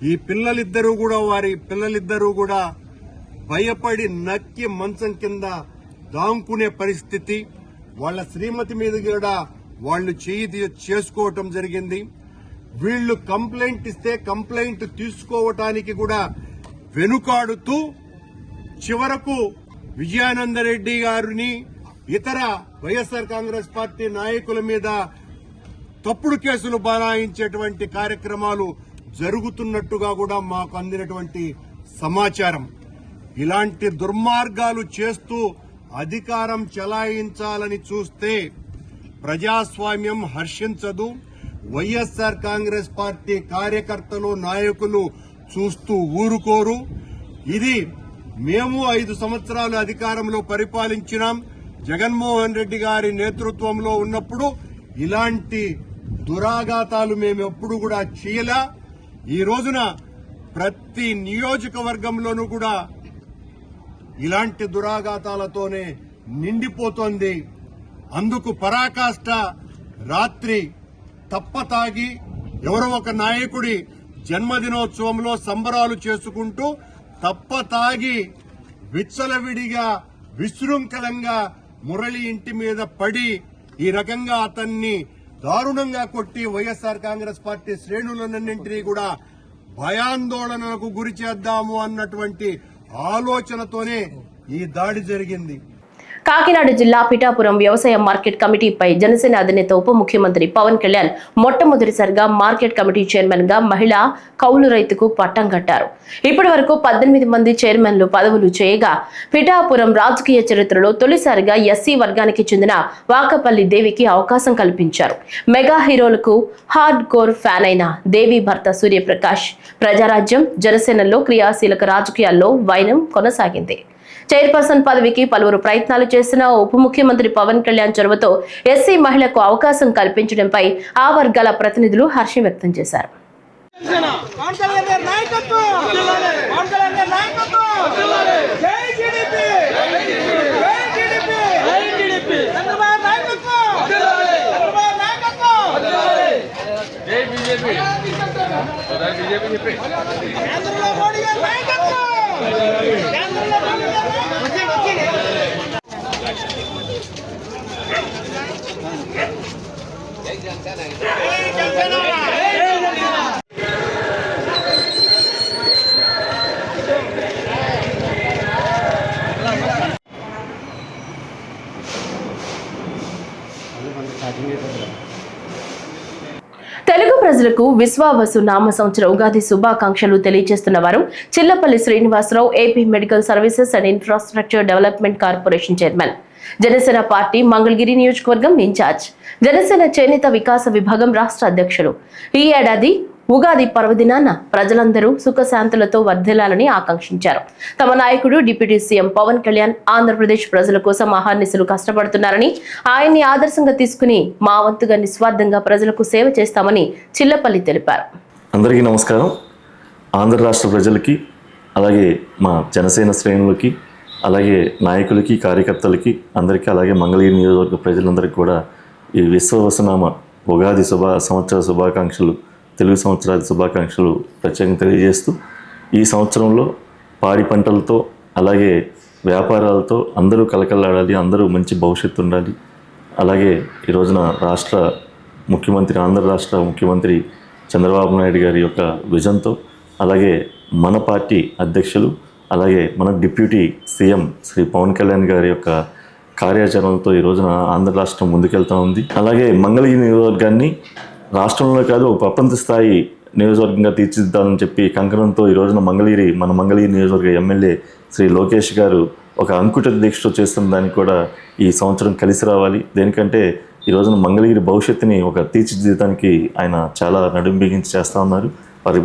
ఈ వారి పిల్లలిద్దరూ కూడా భయపడి నక్కి మంచం కింద దాంకునే పరిస్థితి. వాళ్ల శ్రీమతి మీద కూడా వాళ్లు చేయి చేసుకోవటం జరిగింది. వీళ్లు కంప్లైంట్ ఇస్తే కంప్లైంట్ తీసుకోవటానికి కూడా వెనుకాడుతూ చివరకు విజయానందరెడ్డి గారిని ఇతర వైఎస్ఆర్ కాంగ్రెస్ పార్టీ నాయకుల మీద తప్పుడు కేసులు బనాయించేటువంటి కార్యక్రమాలు జరుగుతున్నట్టుగా కూడా మాకు అందినటువంటి సమాచారం. ఇలాంటి దుర్మార్గాలు చేస్తూ అధికారం చెలాయించాలని చూస్తే ప్రజాస్వామ్యం హర్షించదు. వైఎస్ఆర్ కాంగ్రెస్ పార్టీ కార్యకర్తలు, నాయకులు చూస్తూ ఊరుకోరు. ఇది మేము 5 సంవత్సరాలు అధికారంలో పరిపాలించినాం. జగన్మోహన్ రెడ్డి గారి నేతృత్వంలో ఉన్నప్పుడు ఇలాంటి దురాఘాతాలు మేము ఎప్పుడు కూడా చేయలా. ఈ రోజున ప్రతి నియోజకవర్గంలోనూ కూడా ఇలాంటి దురాఘాతాలతోనే నిండిపోతోంది. అందుకు పరాకాష్ట రాత్రి తప్పతాగి ఎవరో ఒక నాయకుడి జన్మదినోత్సవంలో సంబరాలు చేసుకుంటూ తప్పతాగి విచ్చలవిడిగా విశృంఖలంగా మురళి ఇంటి మీద పడి ఈ రకంగా అతన్ని దారుణంగా కొట్టి వైఎస్ఆర్ కాంగ్రెస్ పార్టీ శ్రేణులన్నింటినీ కూడా భయాందోళనలకు గురి చేద్దాము అన్నటువంటి ఆలోచనతోనే ఈ దాడి జరిగింది. కాకినాడ జిల్లా పిఠాపురం వ్యవసాయ మార్కెట్ కమిటీపై జనసేన అధినేత ఉప ముఖ్యమంత్రి పవన్ కళ్యాణ్ మొట్టమొదటిసారిగా మార్కెట్ కమిటీ చైర్మన్ గా మహిళా కౌలు రైతుకు పట్టం కట్టారు. ఇప్పటి వరకు 18 మంది చైర్మన్లు పదవులు చేయగా పిఠాపురం రాజకీయ చరిత్రలో తొలిసారిగా ఎస్సీ వర్గానికి చెందిన వాకపల్లి దేవికి అవకాశం కల్పించారు. మెగా హీరోలకు హార్డ్ కోర్ ఫ్యాన్ అయిన దేవి భర్త సూర్యప్రకాష్ ప్రజారాజ్యం జనసేనలో క్రియాశీలక రాజకీయాల్లో వైనం కొనసాగింది. చైర్పర్సన్ పదవికి పలువురు ప్రయత్నాలు చేసిన ఉప ముఖ్యమంత్రి పవన్ కళ్యాణ్ చొరవతో ఎస్సీ మహిళకు అవకాశం కల్పించడంపై ఆ వర్గాల ప్రతినిధులు హర్షం వ్యక్తం చేశారు. ప్రజలకు విశ్వావసు నామ సంవత్సర ఉగాది శుభాకాంక్షలు తెలియజేస్తున్న వారు Chillapalli Srinivasarao, AP medical services and infrastructure development corporation chairman, Janasena party Mangalagiri నియోజకవర్గం ఇన్ఛార్జ్, జనసేన చేనేత వికాస విభాగం రాష్ట్ర అధ్యక్షులు. ఈ ఏడాది ఉగాది పర్వదినాన ప్రజలందరూ సుఖశాంతులతో వర్ధిల్లాలని ఆకాంక్షించారు. తమ నాయకుడు డిప్యూటీ సీఎం పవన్ కళ్యాణ్ ఆంధ్రప్రదేశ్ ప్రజల కోసం అహర్నిశలు కష్టపడుతున్నారని, ఆయన్ని ఆదర్శంగా తీసుకుని మా వంతుగా నిస్వార్థంగా ప్రజలకు సేవ చేస్తామని చిల్లపల్లి తెలిపారు. అందరికీ నమస్కారం. ఆంధ్ర రాష్ట్ర ప్రజలకి, అలాగే మా జనసేన శ్రేణులకి, అలాగే నాయకులకి, కార్యకర్తలకి అందరికీ, అలాగే మంగళగిరి నియోజకవర్గ ప్రజలందరికీ కూడా ఈ విశ్వవసనామ ఉగాది సంవత్సర శుభాకాంక్షలు, తెలుగు సంవత్సరాది శుభాకాంక్షలు ప్రత్యేకంగా తెలియజేస్తూ, ఈ సంవత్సరంలో పాడి పంటలతో అలాగే వ్యాపారాలతో అందరూ కలకలాడాలి, అందరూ మంచి భవిష్యత్తు ఉండాలి. అలాగే ఈ రోజున ఆంధ్ర రాష్ట్ర ముఖ్యమంత్రి చంద్రబాబు నాయుడు గారి యొక్క విజన్తో, అలాగే మన పార్టీ అధ్యక్షులు, అలాగే మన డిప్యూటీ సీఎం శ్రీ పవన్ కళ్యాణ్ గారి యొక్క కార్యాచరణలతో ఈ రోజున ఆంధ్ర రాష్ట్రం ముందుకెళ్తూ ఉంది. అలాగే మంగళగిరి నియోజకవర్గాన్ని రాష్ట్రంలో కాదు ఒక ప్రపంచ స్థాయి నియోజకవర్గంగా తీర్చిదిద్దాలని చెప్పి కంకణంతో ఈ రోజున మన మంగళగిరి నియోజకవర్గ ఎమ్మెల్యే శ్రీ లోకేష్ గారు ఒక అంకుట దీక్షతో చేస్తున్న దానికి కూడా ఈ సంవత్సరం కలిసి రావాలి. దేనికంటే ఈ రోజున మంగళగిరి భవిష్యత్తుని ఒక తీర్చిదిద్దడానికి ఆయన చాలా నడుం బిగించి చేస్తూ ఉన్నారు.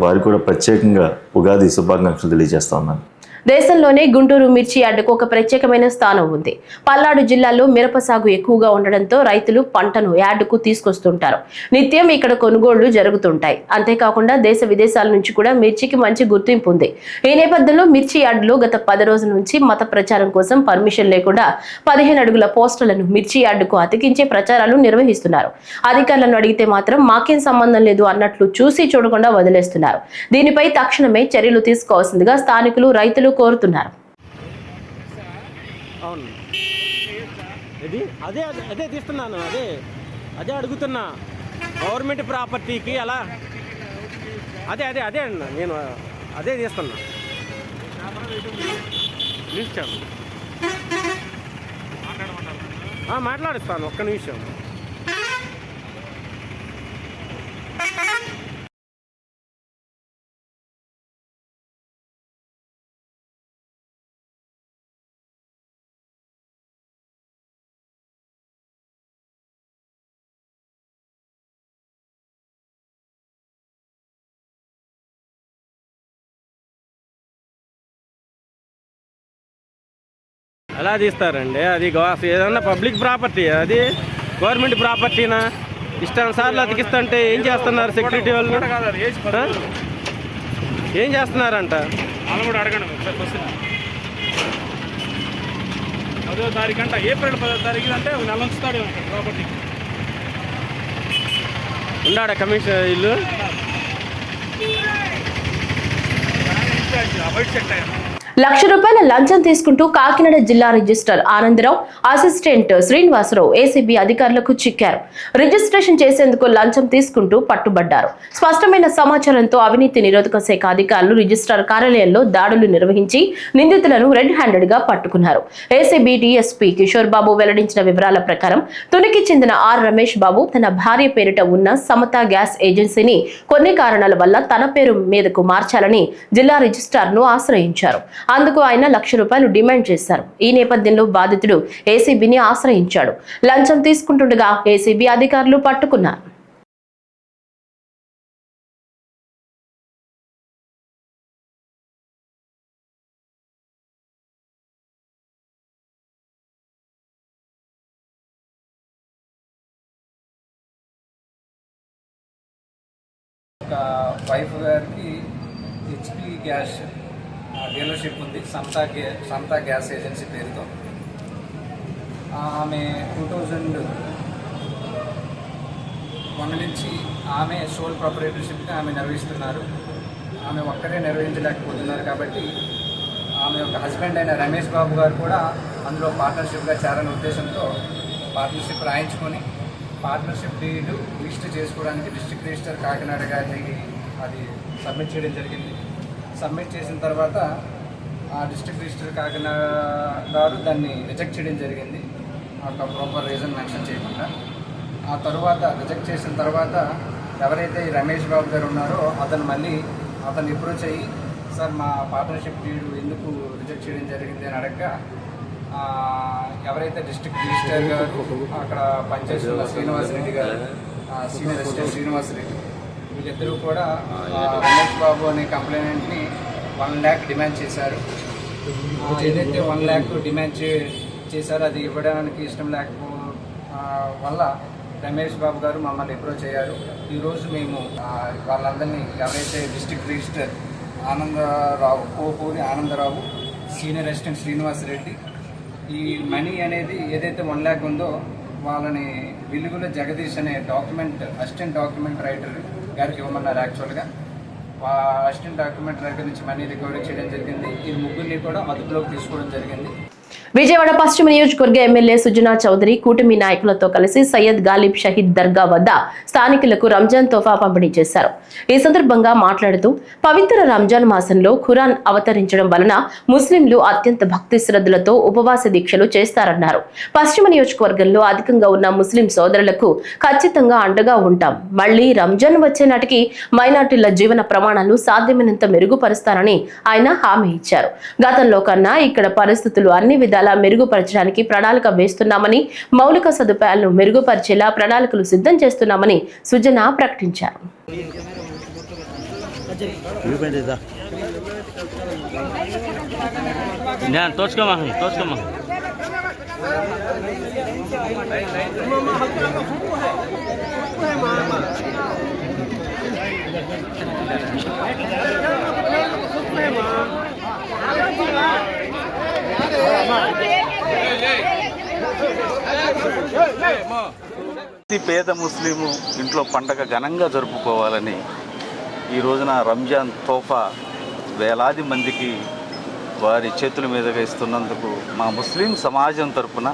వారికి కూడా ప్రత్యేకంగా ఉగాది శుభాకాంక్షలు తెలియజేస్తూ ఉన్నాను. దేశంలోనే గుంటూరు మిర్చి యార్డుకు ఒక ప్రత్యేకమైన స్థానం ఉంది. పల్నాడు జిల్లాలో మిరప సాగు ఎక్కువగా ఉండడంతో రైతులు పంటను యార్డుకు తీసుకొస్తుంటారు. నిత్యం ఇక్కడ కొనుగోళ్లు జరుగుతుంటాయి. అంతేకాకుండా దేశ విదేశాల నుంచి కూడా మిర్చికి మంచి గుర్తింపు ఉంది. ఈ నేపథ్యంలో మిర్చి యార్డులో గత 10 రోజుల నుంచి మత ప్రచారం కోసం పర్మిషన్ లేకుండా 15 అడుగుల పోస్టర్లను మిర్చి యార్డుకు అతికించే ప్రచారాలు నిర్వహిస్తున్నారు. అధికారులను అడిగితే మాత్రం మాకేం సంబంధం లేదు అన్నట్లు చూసి చూడకుండా వదిలేస్తున్నారు. దీనిపై తక్షణమే చర్యలు తీసుకోవాల్సిందిగా స్థానికులు, రైతులు కోరుతున్నారు. అవును, ఇది అదే తీస్తున్నాను, అదే అడుగుతున్నా. గవర్నమెంట్ ప్రాపర్టీకి అలా అదే అన్న, నేను అదే తీస్తున్నా. మాట్లాడిస్తాను, ఒక్క నిమిషం. ఎలా తీస్తారండి? అది ఏదన్నా పబ్లిక్ ప్రాపర్టీ, అది గవర్నమెంట్ ప్రాపర్టీనా? ఇష్టానుసార్లు అతికిస్తుంటే ఏం చేస్తున్నారు సెక్యూరిటీ వాళ్ళు? ఏం చేస్తున్నారంట? వాళ్ళు కూడా అడగండి ఒకసారి క్వశ్చన్. 10వ తారీఖు అంట, ఏప్రిల్ 10వ తారీఖు అంటే ఒక నెల ఉంచుతాడు ప్రాపర్టీకి. ఉన్నాడా కమిషన్ ఇల్లు? అవాయిడ్ సెట్ అయ్యాను. ₹1,00,000 లంచం తీసుకుంటూ కాకినాడ జిల్లా register Anandarao, assistant Srinivasarao ACB అధికారులకు చిక్కారు. రిజిస్ట్రేషన్ చేసేందుకు లంచం తీసుకుంటూ పట్టుబడ్డారు. స్పష్టమైన సమాచారంతో అవినీతి నిరోధక శాఖ అధికారులు రిజిస్ట్రార్ కార్యాలయంలో దాడులు నిర్వహించి నిందితులను రెడ్ హ్యాండెడ్ గా పట్టుకున్నారు. ఏసీబీ డీఎస్పీ కిషోర్ బాబు వెల్లడించిన వివరాల ప్రకారం తునికి చెందిన ఆర్ రమేష్ బాబు తన భార్య పేరిట ఉన్న సమతా గ్యాస్ ఏజెన్సీని కొన్ని కారణాల వల్ల తన పేరు మీదకు మార్చాలని జిల్లా రిజిస్ట్రార్ ను ఆశ్రయించారు. అందుకు ఆయన ₹1,00,000 డిమాండ్ చేశారు. ఈ నేపథ్యంలో బాధితుడు ఏసీబీని ఆశ్రయించాడు. లంచం తీసుకుంటుండగా ఏసీబీ అధికారులు పట్టుకున్నారు. వైఫ్ గారికి హెచ్పి గ్యాస్ డీలర్షిప్ ఉంది, సమతా గ్యాస్ ఏజెన్సీ పేరుతో. ఆమె 2001 నుంచి ఆమె సోల్ ప్రొపరేటర్షిప్ని ఆమె నిర్వహిస్తున్నారు. ఆమె ఒక్కరే నిర్వహించలేకపోతున్నారు కాబట్టి ఆమె యొక్క హస్బెండ్ అయిన రమేష్ బాబు గారు కూడా అందులో పార్ట్నర్షిప్గా చేరని ఉద్దేశంతో పార్ట్నర్షిప్ రాయించుకొని పార్ట్నర్షిప్ డీడ్ రిజిస్టర్ చేసుకోవడానికి డిస్ట్రిక్ట్ రిజిస్టర్ కాకినాడ గారికి అది సబ్మిట్ చేయడం జరిగింది. సబ్మిట్ చేసిన తర్వాత ఆ డిస్ట్రిక్ట్ రిజిస్టర్ కాకినాడ గారు దాన్ని రిజెక్ట్ చేయడం జరిగింది, ఒక ప్రాపర్ రీజన్ మెన్షన్ చేయకుండా. ఆ తర్వాత రిజెక్ట్ చేసిన తర్వాత ఎవరైతే ఈ రమేష్ బాబు గారు ఉన్నారో అతను అప్రోచ్ అయ్యి, సార్ మా పార్ట్నర్షిప్ డీడ్ ఎందుకు రిజెక్ట్ చేయడం జరిగింది అని అడగగా, ఎవరైతే డిస్ట్రిక్ట్ రిజిస్టర్ గారు అక్కడ పనిచేస్తున్న శ్రీనివాసరెడ్డి గారు, సీనియర్ అసిస్టెంట్ శ్రీనివాసరెడ్డి, వీళ్ళిద్దరూ కూడా రమేష్ బాబు అనే కంప్లైంట్ని 1 lakh డిమాండ్ చేశారు. ఏదైతే 1 lakh డిమాండ్ చేశారో అది ఇవ్వడానికి ఇష్టం లేకపో వల్ల రమేష్ బాబు గారు మమ్మల్ని అప్రోచ్ అయ్యారు. ఈరోజు మేము వాళ్ళందరినీ, ఎవరైతే district register Kopuri Anandarao, senior assistant Srinivasareddy, ఈ మనీ అనేది ఏదైతే 1 lakh ఉందో వాళ్ళని వెలుగుల జగదీష్ అనే అసిస్టెంట్ డాక్యుమెంట్ రైటర్ గారికి ఇవ్వమన్నారు. యాక్చువల్గా అసిస్టెంట్ డాక్యుమెంట్ రైటర్ నుంచి మనీ రికవరీ చేయడం జరిగింది. ఈ ముగ్గురిని కూడా అదుపులోకి తీసుకోవడం జరిగింది. విజయవాడ పశ్చిమ నియోజకవర్గ ఎమ్మెల్యే సుజనా చౌదరి కూటమి నాయకులతో కలిసి సయ్యద్ గాలిబ్ షహీద్ దర్గా వద్ద స్థానికులకు రంజాన్ తోఫా పంపిణీ చేశారు. ఈ సందర్భంగా మాట్లాడుతూ పవిత్ర రంజాన్ మాసంలో ఖురాన్ అవతరించడం వలన ముస్లింలు అత్యంత భక్తి శ్రద్ధలతో ఉపవాస దీక్షలు చేస్తారన్నారు. పశ్చిమ నియోజకవర్గంలో అధికంగా ఉన్న ముస్లిం సోదరులకు ఖచ్చితంగా అండగా ఉంటాం. మళ్లీ రంజాన్ వచ్చే నాటికి మైనార్టీల జీవన ప్రమాణాలు సాధ్యమైనంత మెరుగుపరుస్తారని ఆయన హామీ ఇచ్చారు. గతంలో కన్నా ఇక్కడ పరిస్థితులు అన్ని విధాలా మెరుగుపరచడానికి ప్రణాళిక వేస్తున్నామని, మౌలిక సదుపాయాలను మెరుగుపరిచేలా ప్రణాళికలు సిద్ధం చేస్తున్నామని సుజనా ప్రకటించారు. ప్రతి పేద ముస్లిము ఇంట్లో పండగ ఘనంగా జరుపుకోవాలని ఈ రోజున రంజాన్ తోఫా వేలాది మందికి వారి చేతుల మీదుగా ఇస్తున్నందుకు మా ముస్లిం సమాజం తరపున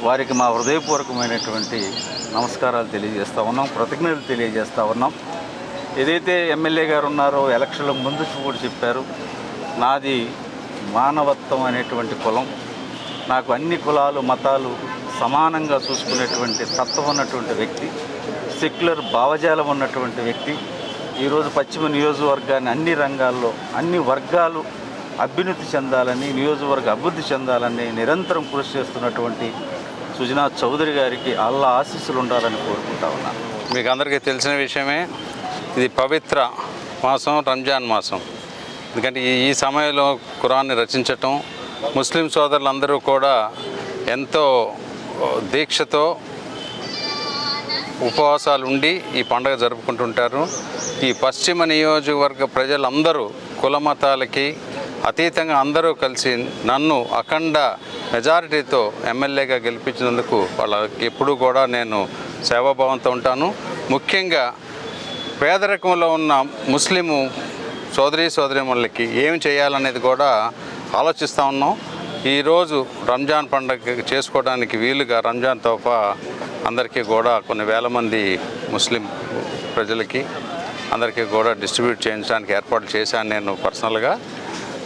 వారికి మా హృదయపూర్వకమైనటువంటి నమస్కారాలు తెలియజేస్తూ ఉన్నాం, కృతజ్ఞతలు తెలియజేస్తూ ఉన్నాం. ఏదైతే ఎమ్మెల్యే గారు ఉన్నారో ఎలక్షన్ల ముందు కూడా చెప్పారు, నాది మానవత్వం అనేటువంటి కులం, నాకు అన్ని కులాలు మతాలు సమానంగా చూసుకునేటువంటి తత్వం ఉన్నటువంటి వ్యక్తి, సెక్యులర్ భావజాలం ఉన్నటువంటి వ్యక్తి. ఈరోజు పశ్చిమ నియోజకవర్గాన్ని అన్ని రంగాల్లో అన్ని వర్గాలు అభ్యున్నతి చెందాలని, నియోజకవర్గ అభివృద్ధి చెందాలని నిరంతరం కృషి చేస్తున్నటువంటి సుజనా చౌదరి గారికి అల్లా ఆశీస్సులు ఉండాలని కోరుకుంటా ఉన్నాను. మీకు అందరికీ తెలిసిన విషయమే, ఇది పవిత్ర మాసం రంజాన్ మాసం. ఎందుకంటే ఈ సమయంలో ఖురాన్ని రచించటం ముస్లిం సోదరులందరూ కూడా ఎంతో దీక్షతో ఉపవాసాలు ఉండి ఈ పండుగ జరుపుకుంటుంటారు. ఈ పశ్చిమ నియోజకవర్గ ప్రజలందరూ కుల మతాలకి అతీతంగా అందరూ కలిసి నన్ను అఖండ మెజారిటీతో ఎమ్మెల్యేగా గెలిపించినందుకు వాళ్ళకి ఎప్పుడూ కూడా నేను సేవాభావంతో ఉంటాను. ముఖ్యంగా పేదరికంలో ఉన్న ముస్లిము సోదరీమణులకి ఏమి చేయాలనేది కూడా ఆలోచిస్తూ ఉన్నాం. ఈరోజు రంజాన్ పండుగ చేసుకోవడానికి వీలుగా రంజాన్ తోఫా అందరికీ కూడా కొన్ని వేల మంది ముస్లిం ప్రజలకి అందరికీ కూడా డిస్ట్రిబ్యూట్ చేయించడానికి ఏర్పాట్లు చేశాను నేను పర్సనల్గా.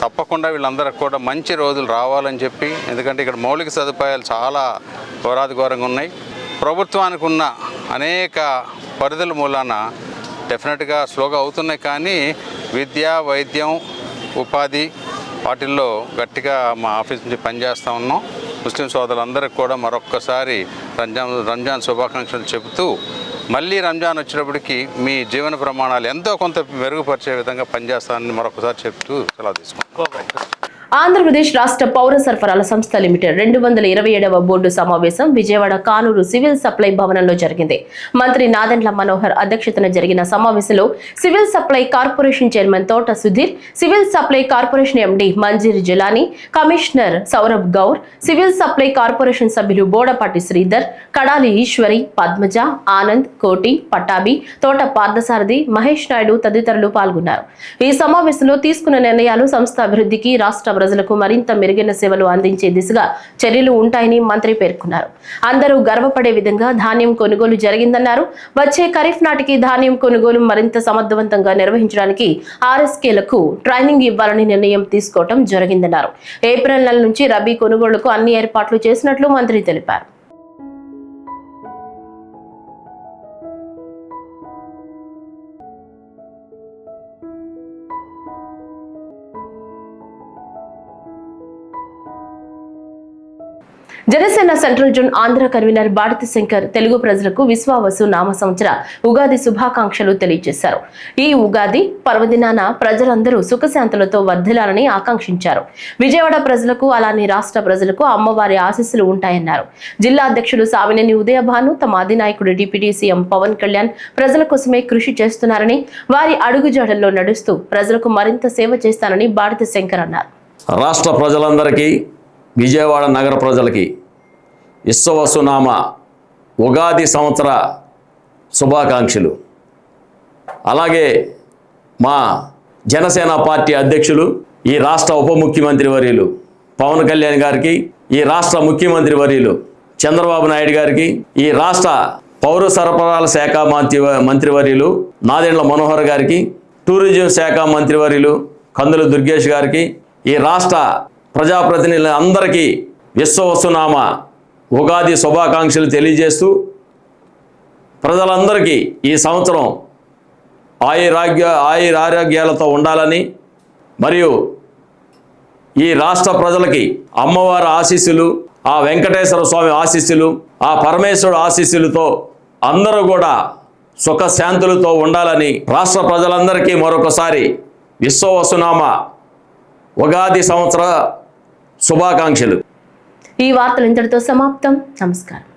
తప్పకుండా వీళ్ళందరికీ కూడా మంచి రోజులు రావాలని చెప్పి, ఎందుకంటే ఇక్కడ మౌలిక సదుపాయాలు చాలా ఘోరాతిఘోరంగా ఉన్నాయి. ప్రభుత్వానికి ఉన్న అనేక పరిధుల మూలాన డెఫినెట్గా స్లోగా అవుతున్నాయి, కానీ విద్య, వైద్యం, ఉపాధి వాటిల్లో గట్టిగా మా ఆఫీస్ నుంచి పనిచేస్తూ ఉన్నాం. ముస్లిం సోదరులందరికీ కూడా మరొక్కసారి రంజాన్ శుభాకాంక్షలు చెబుతూ, మళ్ళీ రంజాన్ వచ్చేటప్పటికి మీ జీవన ప్రమాణాలు ఎంతో కొంత మెరుగుపరిచే విధంగా పనిచేస్తానని మరొకసారి చెప్తూ సెలవు తీసుకుంటాం. ఆంధ్రప్రదేశ్ రాష్ట్ర పౌర సరఫరాల సంస్థ లిమిటెడ్ 227వ బోర్డు సమావేశం విజయవాడ కానూరు సివిల్ సప్లై భవనంలో జరిగింది. మంత్రి నాదెండ్ల మనోహర్ అధ్యక్షతన జరిగిన సమావేశంలో civil supply corporation chairman Thota Sudheer, civil supply corporation MD Manjeer Jilani, commissioner Saurabh Gaur, civil supply corporation సభ్యులు బోడపాటి శ్రీధర్, కడాలి ఈశ్వరి, పద్మజ, ఆనంద్, కోటి, పట్టాభి, తోట పార్థసారథి, మహేష్ నాయుడు తదితరులు పాల్గొన్నారు. ఈ సమావేశంలో తీసుకున్న నిర్ణయాలు సంస్థ అభివృద్ధికి, రాష్ట్ర ప్రజలకు మరింత మెరుగైన సేవలు అందించే దిశగా చర్యలు ఉంటాయని మంత్రి పేర్కొన్నారు. అందరూ గర్వపడే విధంగా ధాన్యం కొనుగోలు జరిగిందన్నారు. వచ్చే ఖరీఫ్ నాటికి ధాన్యం కొనుగోలు మరింత సమర్థవంతంగా నిర్వహించడానికి ఆర్ఎస్కేలకు ట్రైనింగ్ ఇవ్వాలని నిర్ణయం తీసుకోవడం జరిగిందన్నారు. ఏప్రిల్ నెల నుంచి రబీ కొనుగోలుకు అన్ని ఏర్పాట్లు చేసినట్లు మంత్రి తెలిపారు. Janasena central zone Andhra convener Baditi Shankar Telugu ప్రజలకు విశ్వావసు నామ సంవత్సర ఉగాది శుభాకాంక్షలు తెలియజేశారు. ఈ ఉగాది పర్వదినాన ప్రజలందరూ సుఖశాంతులతో వర్ధిల్లాలని ఆకాంక్షించారు. విజయవాడ ప్రజలకు అలానే రాష్ట్ర ప్రజలకు అమ్మవారి ఆశీస్సులు ఉంటాయన్నారు. జిల్లా అధ్యక్షులు సావినేని ఉదయభాను తమ అధినాయకుడు డిప్యూటీ సీఎం పవన్ కళ్యాణ్ ప్రజల కోసమే కృషి చేస్తున్నారని, వారి అడుగుజాడల్లో నడుస్తూ ప్రజలకు మరింత సేవ చేస్తానని బాడితి శంకర్ అన్నారు. రాష్ట్ర ప్రజలందరికీ, విజయవాడ నగర ప్రజలకి విశ్వవసునామ ఉగాది సంవత్సర శుభాకాంక్షలు. అలాగే మా జనసేన పార్టీ అధ్యక్షులు, ఈ రాష్ట్ర ఉప ముఖ్యమంత్రి వర్యులు పవన్ కళ్యాణ్ గారికి, ఈ రాష్ట్ర ముఖ్యమంత్రి వర్యులు చంద్రబాబు నాయుడు గారికి, ఈ రాష్ట్ర పౌర సరఫరాల శాఖ మంత్రివర్యులు నాదెండ్ల మనోహర్ గారికి, టూరిజం శాఖ మంత్రివర్యులు కందుల దుర్గేష్ గారికి, ఈ రాష్ట్ర ప్రజాప్రతినిధులందరికీ విశ్వవసునామ ఉగాది శుభాకాంక్షలు తెలియజేస్తూ ప్రజలందరికీ ఈ సంవత్సరం ఆయురారోగ్యాలతో ఉండాలని, మరియు ఈ రాష్ట్ర ప్రజలకి అమ్మవారి ఆశీస్సులు, ఆ వెంకటేశ్వర స్వామి ఆశీస్సులు, ఆ పరమేశ్వరుడు ఆశీస్సులతో అందరూ కూడా సుఖశాంతులతో ఉండాలని రాష్ట్ర ప్రజలందరికీ మరొకసారి విశ్వవసునామ ఉగాది సంవత్సర శుభాకాంక్షలు. ఈ వార్తలు ఇంతటితో సమాప్తం. నమస్కారం.